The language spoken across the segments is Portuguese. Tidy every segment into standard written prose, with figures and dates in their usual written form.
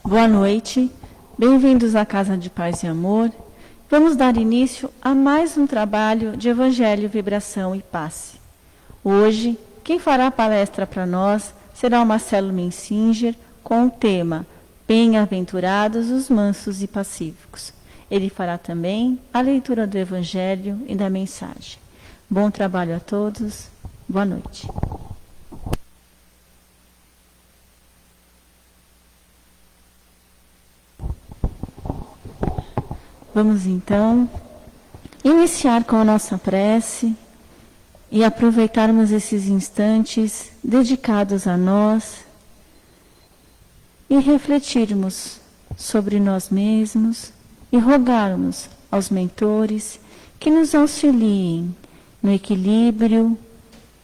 Boa noite, bem-vindos à Casa de Paz e Amor. Vamos dar início a mais um trabalho de Evangelho, Vibração e Passe. Hoje, quem fará a palestra para nós será o Marcelo Mensinger, com o tema Bem-aventurados os mansos e pacíficos. Ele fará também a leitura do Evangelho e da mensagem. Bom trabalho a todos, boa noite. Vamos então iniciar com a nossa prece e aproveitarmos esses instantes dedicados a nós e refletirmos sobre nós mesmos e rogarmos aos mentores que nos auxiliem no equilíbrio,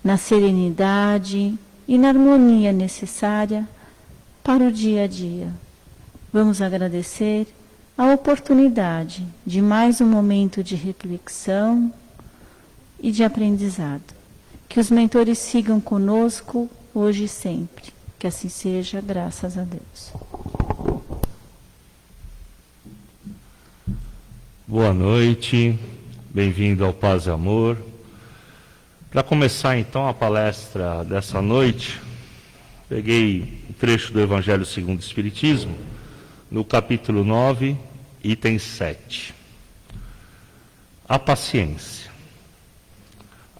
na serenidade e na harmonia necessária para o dia a dia. Vamos agradecer a oportunidade de mais um momento de reflexão e de aprendizado. Que os mentores sigam conosco hoje e sempre. Que assim seja, graças a Deus. Boa noite, bem-vindo ao Paz e Amor. Para começar então a palestra dessa noite, peguei um trecho do Evangelho segundo o Espiritismo, no capítulo 9, item 7. A paciência.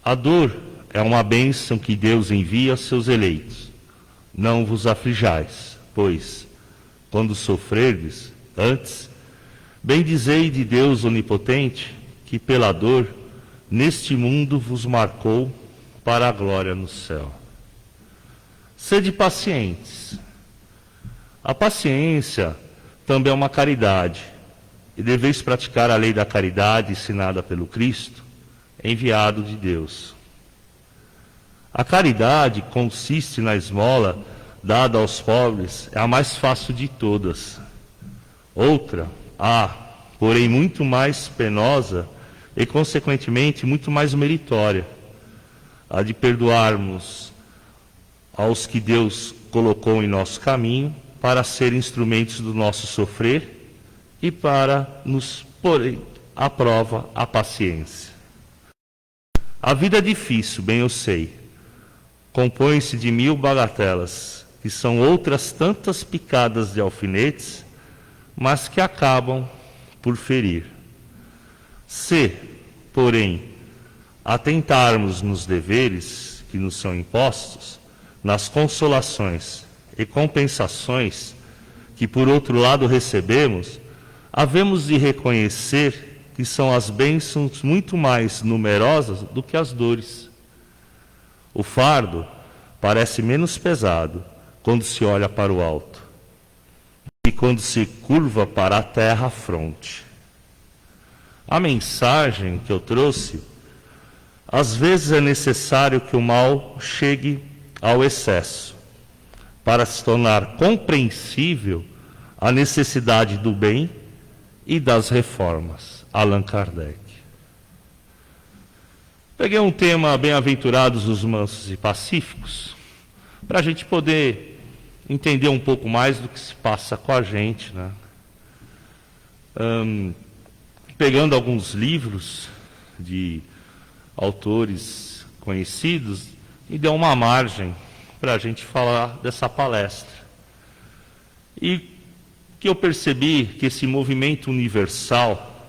A dor é uma bênção que Deus envia aos seus eleitos. Não vos aflijais, pois, quando sofrerdes, antes, bendizei de Deus onipotente, que pela dor, neste mundo vos marcou para a glória no céu. Sede pacientes. A paciência também é uma caridade, e deveis praticar a lei da caridade ensinada pelo Cristo, enviado de Deus. A caridade consiste na esmola dada aos pobres, é a mais fácil de todas. Outra, porém muito mais penosa e consequentemente muito mais meritória, a de perdoarmos aos que Deus colocou em nosso caminho para ser instrumentos do nosso sofrer e para nos pôr à prova a paciência. A vida é difícil, bem eu sei. Compõe-se de 1000 bagatelas, que são outras tantas picadas de alfinetes, mas que acabam por ferir. Se, porém, atentarmos nos deveres que nos são impostos, nas consolações e compensações que por outro lado recebemos, havemos de reconhecer que são as bênçãos muito mais numerosas do que as dores. O fardo parece menos pesado quando se olha para o alto e quando se curva para a terra a fronte. A mensagem que eu trouxe, às vezes é necessário que o mal chegue ao excesso para se tornar compreensível a necessidade do bem e das reformas. Allan Kardec. Peguei um tema, bem-aventurados os mansos e pacíficos, para a gente poder entender um pouco mais do que se passa com a gente, né? Pegando alguns livros de autores conhecidos, e deu uma margem para a gente falar dessa palestra. E que eu percebi que esse movimento universal,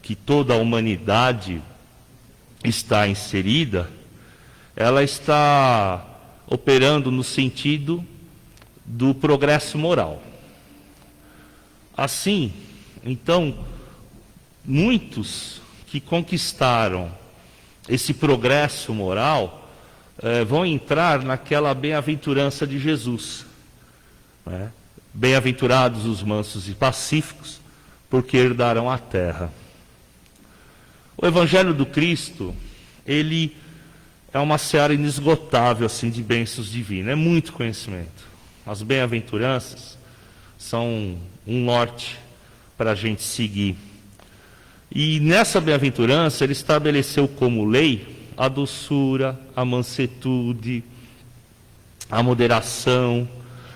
que toda a humanidade está inserida, ela está operando no sentido do progresso moral. Assim, então, muitos que conquistaram esse progresso moral vão entrar naquela bem-aventurança de Jesus, né? Bem-aventurados os mansos e pacíficos, porque herdarão a terra. O Evangelho do Cristo, ele é uma seara inesgotável assim, de bênçãos divinas, é muito conhecimento. As bem-aventuranças são um norte para a gente seguir. E nessa bem-aventurança, ele estabeleceu como lei a doçura, a mansuetude, a moderação,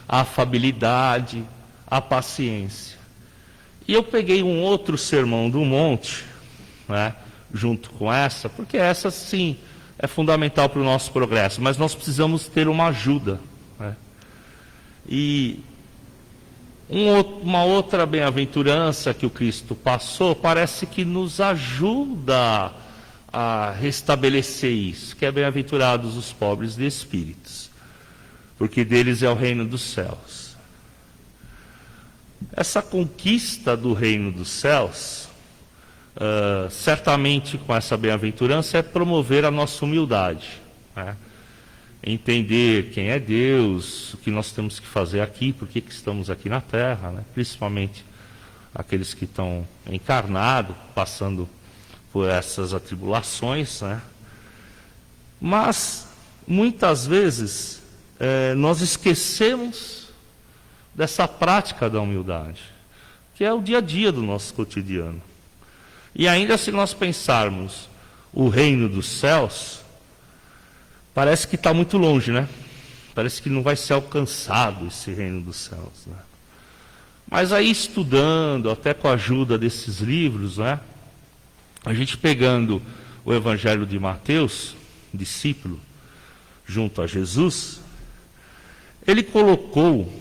a afabilidade, a paciência. E eu peguei um outro sermão do monte, né, junto com essa, porque essa sim é fundamental para o nosso progresso, mas nós precisamos ter uma ajuda, né? E uma outra bem-aventurança que o Cristo passou parece que nos ajuda a restabelecer isso, que é bem-aventurados os pobres de espíritos, porque deles é o reino dos céus. Essa conquista do reino dos céus, certamente com essa bem-aventurança, é promover a nossa humildade, né? Entender quem é Deus, o que nós temos que fazer aqui, por que estamos aqui na Terra, né? Principalmente aqueles que estão encarnados, passando por essas atribulações, né? Mas, muitas vezes, nós esquecemos dessa prática da humildade, que é o dia a dia do nosso cotidiano. E ainda se nós pensarmos o reino dos céus, parece que está muito longe, né? Parece que não vai ser alcançado esse reino dos céus, né? Mas aí estudando, até com a ajuda desses livros, né? A gente pegando o Evangelho de Mateus, discípulo, junto a Jesus, ele colocou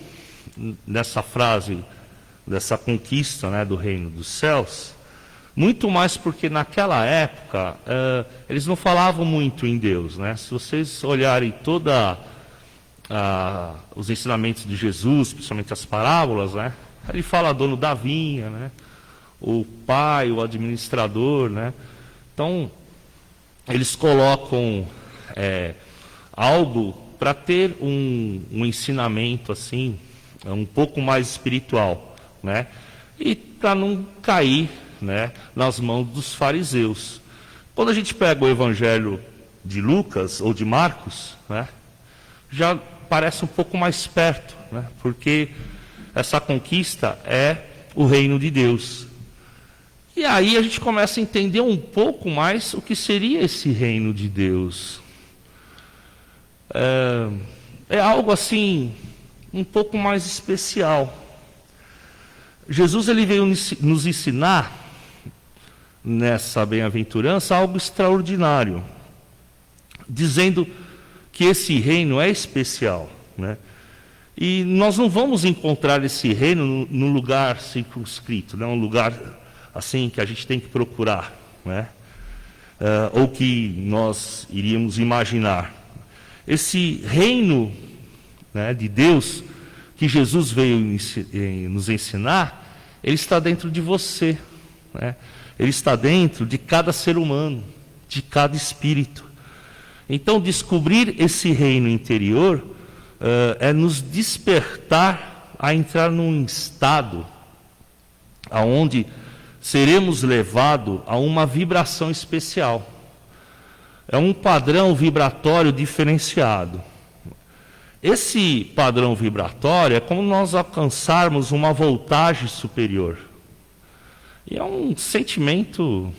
nessa frase, dessa conquista, né, do reino dos céus, muito mais porque naquela época eles não falavam muito em Deus, né? Se vocês olharem os ensinamentos de Jesus, principalmente as parábolas, né? Ele fala dono da vinha, né? O pai, o administrador, né? Então, eles colocam algo para ter um ensinamento assim, um pouco mais espiritual, né? E para não cair, né, nas mãos dos fariseus. Quando a gente pega o Evangelho de Lucas ou de Marcos, né, já parece um pouco mais perto, né, porque essa conquista é o reino de Deus. E aí a gente começa a entender um pouco mais o que seria esse reino de Deus. É algo assim, um pouco mais especial. Jesus ele veio nos ensinar, nessa bem-aventurança, algo extraordinário, dizendo que esse reino é especial, né? E nós não vamos encontrar esse reino no lugar circunscrito, né? Um lugar assim que a gente tem que procurar, né? Ou que nós iríamos imaginar. Esse reino, né, de Deus que Jesus veio nos ensinar, ele está dentro de você, né? Ele está dentro de cada ser humano, de cada espírito. Então, descobrir esse reino interior é nos despertar a entrar num estado aonde seremos levados a uma vibração especial. É um padrão vibratório diferenciado. Esse padrão vibratório é como nós alcançarmos uma voltagem superior. E é um sentimento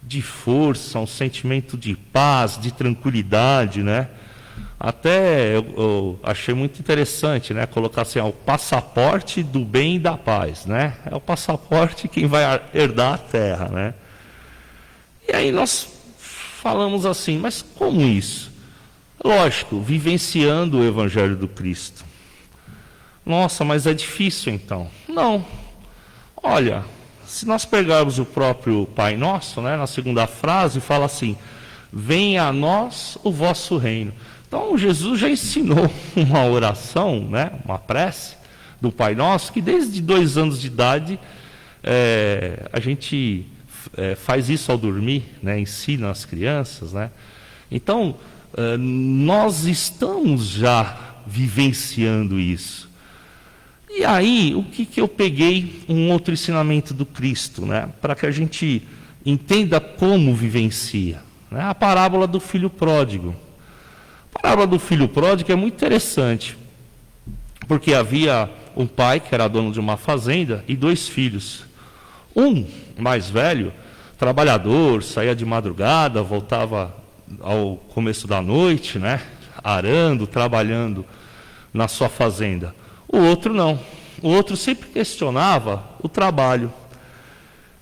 de força, um sentimento de paz, de tranquilidade, né? Até eu achei muito interessante, né? Colocar assim, o passaporte do bem e da paz, né? É o passaporte quem vai herdar a terra, né? E aí nós falamos assim, mas como isso? Lógico, vivenciando o Evangelho do Cristo. Nossa, mas é difícil então. Não. Olha, se nós pegarmos o próprio Pai Nosso, né, na segunda frase, fala assim, venha a nós o vosso reino. Então, Jesus já ensinou uma oração, né, uma prece do Pai Nosso, que desde 2 anos de idade a gente faz isso ao dormir, né, ensina as crianças, né. Então, nós estamos já vivenciando isso. E aí, o que eu peguei? Um outro ensinamento do Cristo, né? Para que a gente entenda como vivencia, né? A parábola do filho pródigo. A parábola do filho pródigo é muito interessante, porque havia um pai que era dono de uma fazenda e 2 filhos. Um, mais velho, trabalhador, saía de madrugada, voltava ao começo da noite, né? Arando, trabalhando na sua fazenda. O outro não. O outro sempre questionava o trabalho.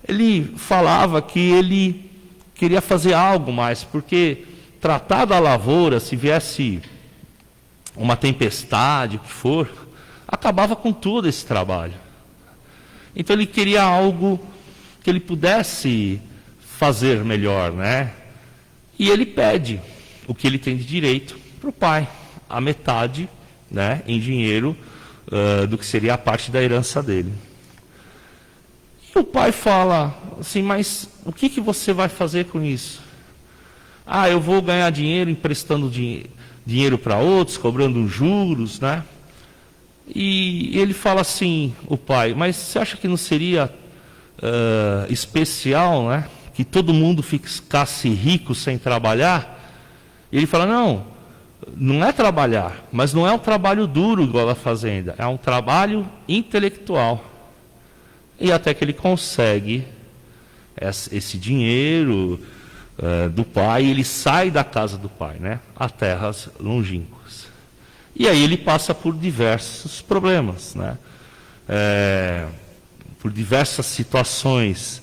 Ele falava que ele queria fazer algo mais, porque tratar da lavoura, se viesse uma tempestade, o que for, acabava com todo esse trabalho. Então ele queria algo que ele pudesse fazer melhor, né? E ele pede o que ele tem de direito para o pai, a metade, né, em dinheiro do que seria a parte da herança dele. E o pai fala assim, mas o que você vai fazer com isso? Ah, eu vou ganhar dinheiro emprestando dinheiro para outros, cobrando juros, né? E ele fala assim, o pai, mas você acha que não seria especial, né? Que todo mundo ficasse rico sem trabalhar? E ele fala, não é trabalhar, mas não é um trabalho duro igual a fazenda, é um trabalho intelectual. E até que ele consegue esse dinheiro do pai, ele sai da casa do pai, né, a terras longínquas. E aí ele passa por diversos problemas, né, por diversas situações,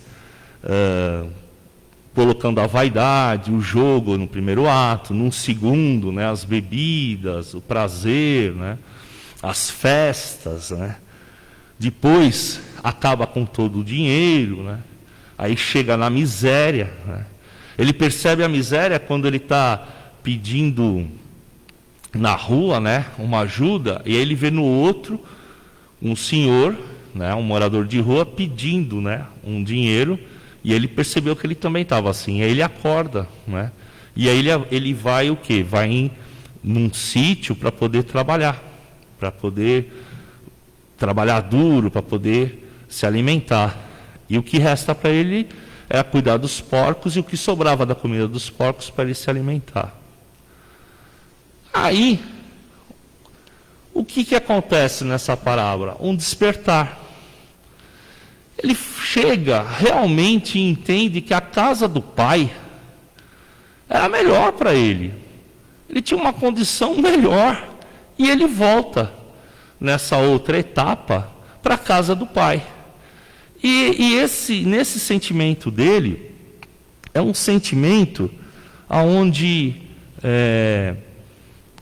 colocando a vaidade, o jogo no primeiro ato, num segundo, né, as bebidas, o prazer, né, as festas, né. Depois acaba com todo o dinheiro, né, aí chega na miséria, né. Ele percebe a miséria quando ele está pedindo na rua, né, uma ajuda, e aí ele vê no outro um senhor, né, um morador de rua, pedindo, né, um dinheiro. E ele percebeu que ele também estava assim. Aí ele acorda, né? E aí ele vai o quê? Vai num sítio para poder trabalhar duro, para poder se alimentar. E o que resta para ele era cuidar dos porcos e o que sobrava da comida dos porcos para ele se alimentar. Aí, o que acontece nessa parábola? Um despertar. Ele chega realmente e entende que a casa do pai era melhor para ele. Ele tinha uma condição melhor. E ele volta nessa outra etapa para a casa do pai. E nesse sentimento dele, é um sentimento onde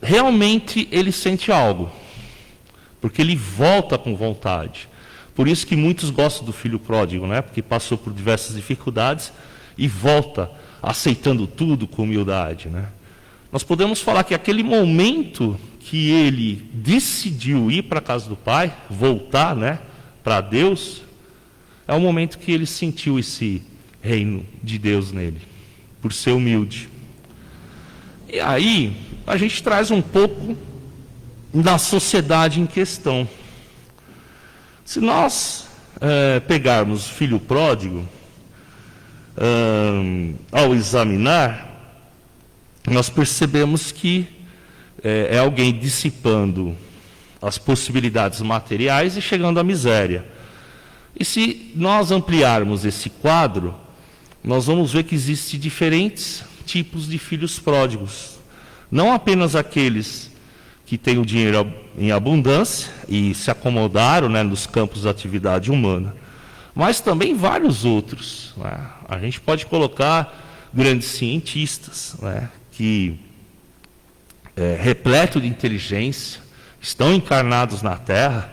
realmente ele sente algo. Porque ele volta com vontade. Por isso que muitos gostam do filho pródigo, né? Porque passou por diversas dificuldades e volta aceitando tudo com humildade, né? Nós podemos falar que aquele momento que ele decidiu ir para a casa do pai, voltar, né, para Deus, é o momento que ele sentiu esse reino de Deus nele, por ser humilde. E aí, a gente traz um pouco da sociedade em questão. Se nós pegarmos o filho pródigo, ao examinar, nós percebemos que é alguém dissipando as possibilidades materiais e chegando à miséria. E se nós ampliarmos esse quadro, nós vamos ver que existem diferentes tipos de filhos pródigos. Não apenas aqueles que têm o dinheiro em abundância e se acomodaram, né, nos campos da atividade humana, mas também vários outros, né? A gente pode colocar grandes cientistas, né, que, repleto de inteligência, estão encarnados na Terra,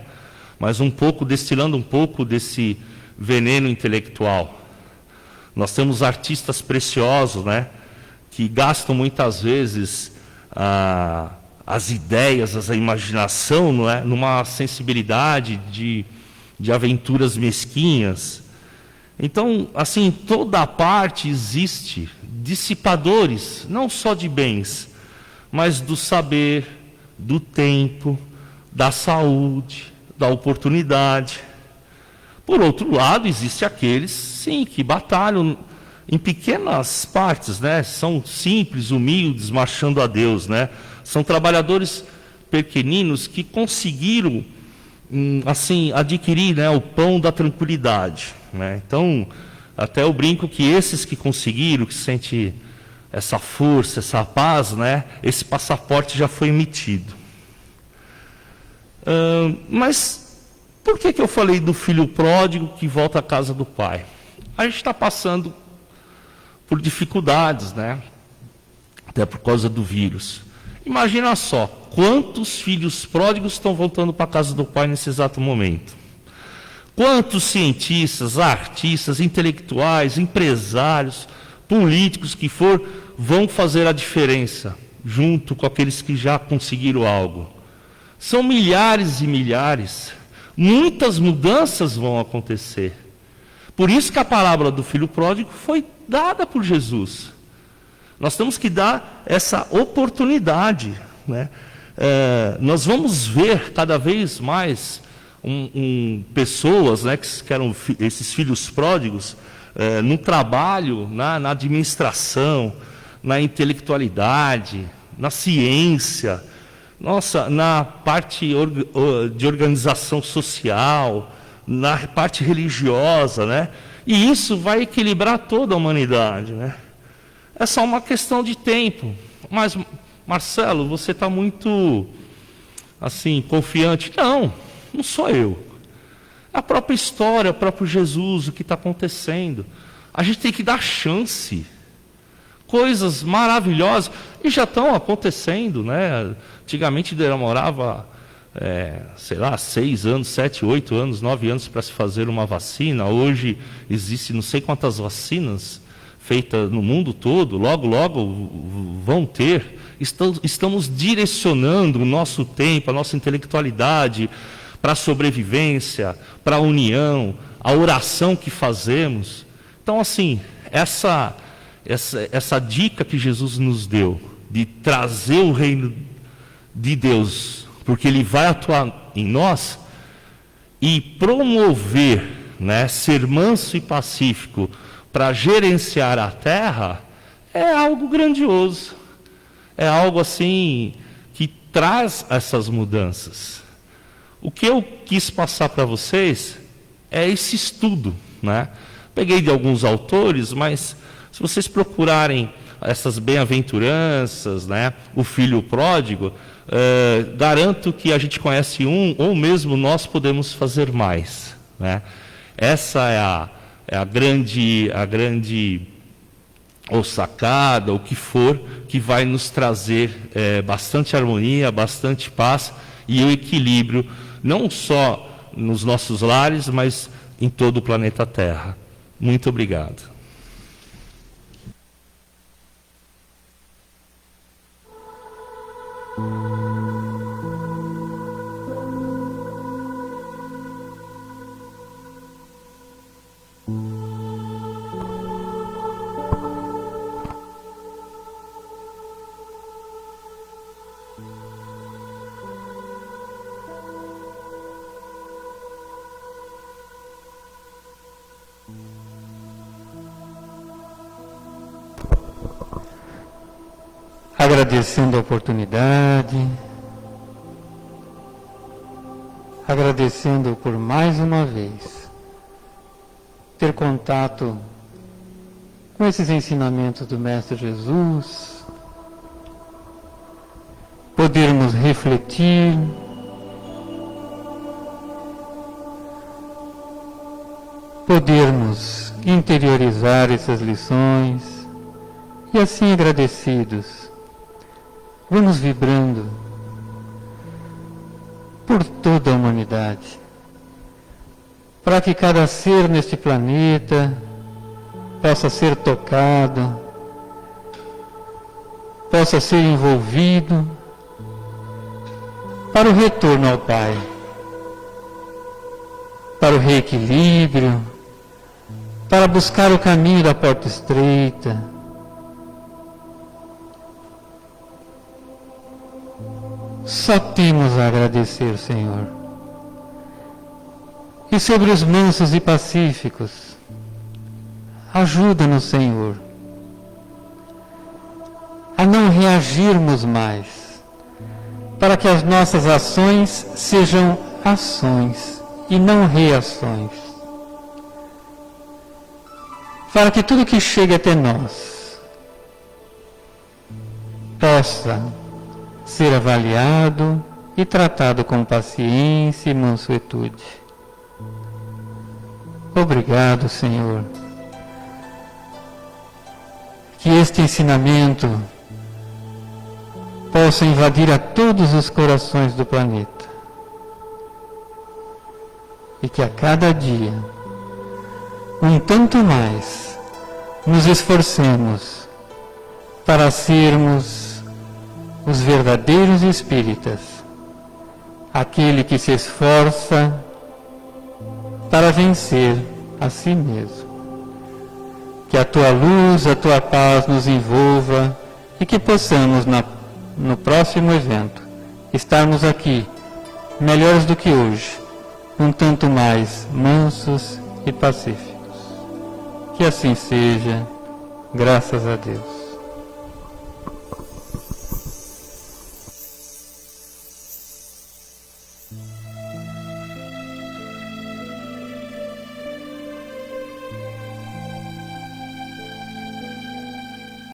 mas destilando um pouco desse veneno intelectual. Nós temos artistas preciosos, né, que gastam muitas vezes as ideias, a imaginação, não é, numa sensibilidade de aventuras mesquinhas. Então, assim, toda a parte existe dissipadores, não só de bens, mas do saber, do tempo, da saúde, da oportunidade. Por outro lado, existe aqueles, sim, que batalham em pequenas partes, né? São simples, humildes, marchando a Deus, né? São trabalhadores pequeninos que conseguiram, assim, adquirir, né, o pão da tranquilidade, né? Então, até eu brinco que esses que conseguiram, que sentem essa força, essa paz, né, esse passaporte já foi emitido. Mas por que eu falei do filho pródigo que volta à casa do pai? A gente está passando por dificuldades, né? Até por causa do vírus. Imagina só, quantos filhos pródigos estão voltando para a casa do pai nesse exato momento? Quantos cientistas, artistas, intelectuais, empresários, políticos que for, vão fazer a diferença junto com aqueles que já conseguiram algo? São milhares e milhares. Muitas mudanças vão acontecer. Por isso que a parábola do filho pródigo foi dada por Jesus. Nós temos que dar essa oportunidade, né? Nós vamos ver cada vez mais pessoas, né, que eram esses filhos pródigos, no trabalho, na administração, na intelectualidade, na ciência, na parte de organização social, na parte religiosa, né? E isso vai equilibrar toda a humanidade, né? É só uma questão de tempo. Mas, Marcelo, você está muito, assim, confiante. Não sou eu. É a própria história, o próprio Jesus, o que está acontecendo. A gente tem que dar chance. Coisas maravilhosas. E já estão acontecendo, né? Antigamente demorava, 6 anos, 7, 8 anos, 9 anos para se fazer uma vacina. Hoje existe não sei quantas vacinas feitas no mundo todo. Logo, logo vão ter. Estamos direcionando o nosso tempo, a nossa intelectualidade para a sobrevivência, para a união, a oração que fazemos. Então, assim, essa dica que Jesus nos deu de trazer o reino de Deus, porque Ele vai atuar em nós, e promover, né, ser manso e pacífico para gerenciar a terra, é algo grandioso. É algo assim que traz essas mudanças. O que eu quis passar para vocês é esse estudo, né? Peguei de alguns autores, mas se vocês procurarem essas bem-aventuranças, né, o filho pródigo, garanto que a gente conhece um, ou mesmo nós podemos fazer mais, né? Essa é a grande ou sacada, o que for, que vai nos trazer bastante harmonia, bastante paz e o equilíbrio, não só nos nossos lares, mas em todo o planeta Terra. Muito obrigado. Agradecendo a oportunidade, agradecendo por mais uma vez ter contato com esses ensinamentos do Mestre Jesus, podermos refletir, podermos interiorizar essas lições e assim agradecidos, vamos vibrando por toda a humanidade, para que cada ser neste planeta possa ser tocado, possa ser envolvido para o retorno ao Pai, para o reequilíbrio, para buscar o caminho da porta estreita. Só temos a agradecer, Senhor. E sobre os mansos e pacíficos, ajuda-nos, Senhor, a não reagirmos mais, para que as nossas ações sejam ações e não reações. Para que tudo que chegue até nós possa ser avaliado e tratado com paciência e mansuetude. Obrigado, Senhor. Que este ensinamento possa invadir a todos os corações do planeta. E que a cada dia, um tanto mais, nos esforcemos para sermos os verdadeiros espíritas, aquele que se esforça para vencer a si mesmo. Que a Tua luz, a Tua paz nos envolva e que possamos, no próximo evento, estarmos aqui, melhores do que hoje, um tanto mais mansos e pacíficos. Que assim seja, graças a Deus.